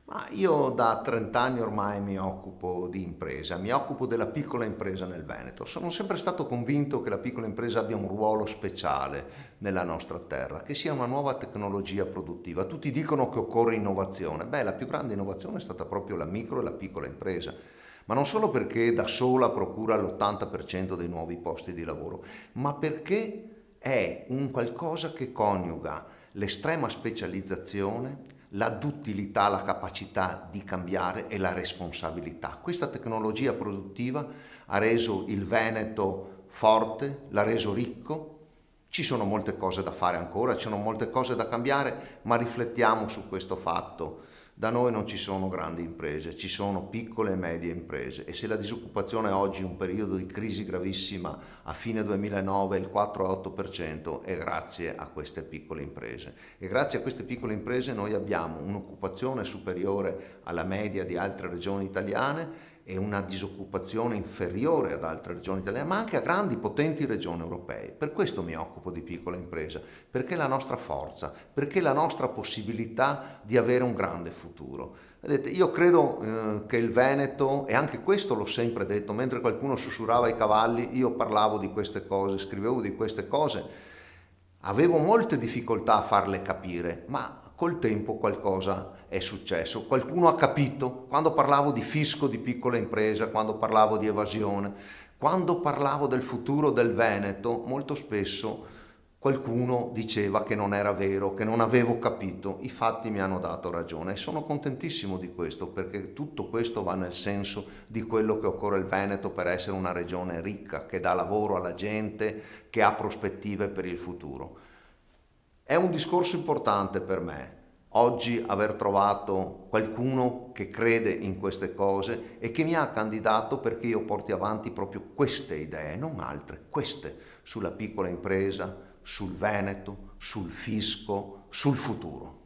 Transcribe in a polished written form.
Ma io da 30 anni ormai mi occupo di impresa, mi occupo della piccola impresa nel Veneto. Sono sempre stato convinto che la piccola impresa abbia un ruolo speciale nella nostra terra, che sia una nuova tecnologia produttiva. Tutti dicono che occorre innovazione. Beh, la più grande innovazione è stata proprio la micro e la piccola impresa. Ma non solo perché da sola procura l'80% dei nuovi posti di lavoro, ma perché è un qualcosa che coniuga l'estrema specializzazione, la duttilità, la capacità di cambiare e la responsabilità. Questa tecnologia produttiva ha reso il Veneto forte, l'ha reso ricco. Ci sono molte cose da fare ancora, ci sono molte cose da cambiare, ma riflettiamo su questo fatto. Da noi non ci sono grandi imprese, ci sono piccole e medie imprese e se la disoccupazione oggi è un periodo di crisi gravissima a fine 2009 il 4,8% è grazie a queste piccole imprese e grazie a queste piccole imprese noi abbiamo un'occupazione superiore alla media di altre regioni italiane e una disoccupazione inferiore ad altre regioni italiane, ma anche a grandi potenti regioni europee. Per questo mi occupo di piccola impresa, perché è la nostra forza, perché è la nostra possibilità di avere un grande futuro. Vedete, io credo che il Veneto, e anche questo l'ho sempre detto, mentre qualcuno sussurrava ai cavalli, io parlavo di queste cose, scrivevo di queste cose, avevo molte difficoltà a farle capire, ma col tempo qualcosa è successo. Qualcuno ha capito quando parlavo di fisco di piccola impresa, quando parlavo di evasione, quando parlavo del futuro del Veneto, molto spesso qualcuno diceva che non era vero, che non avevo capito. I fatti mi hanno dato ragione e sono contentissimo di questo perché tutto questo va nel senso di quello che occorre il Veneto per essere una regione ricca, che dà lavoro alla gente, che ha prospettive per il futuro. È un discorso importante per me oggi aver trovato qualcuno che crede in queste cose e che mi ha candidato perché io porti avanti proprio queste idee, non altre, queste sulla piccola impresa, sul Veneto, sul fisco, sul futuro.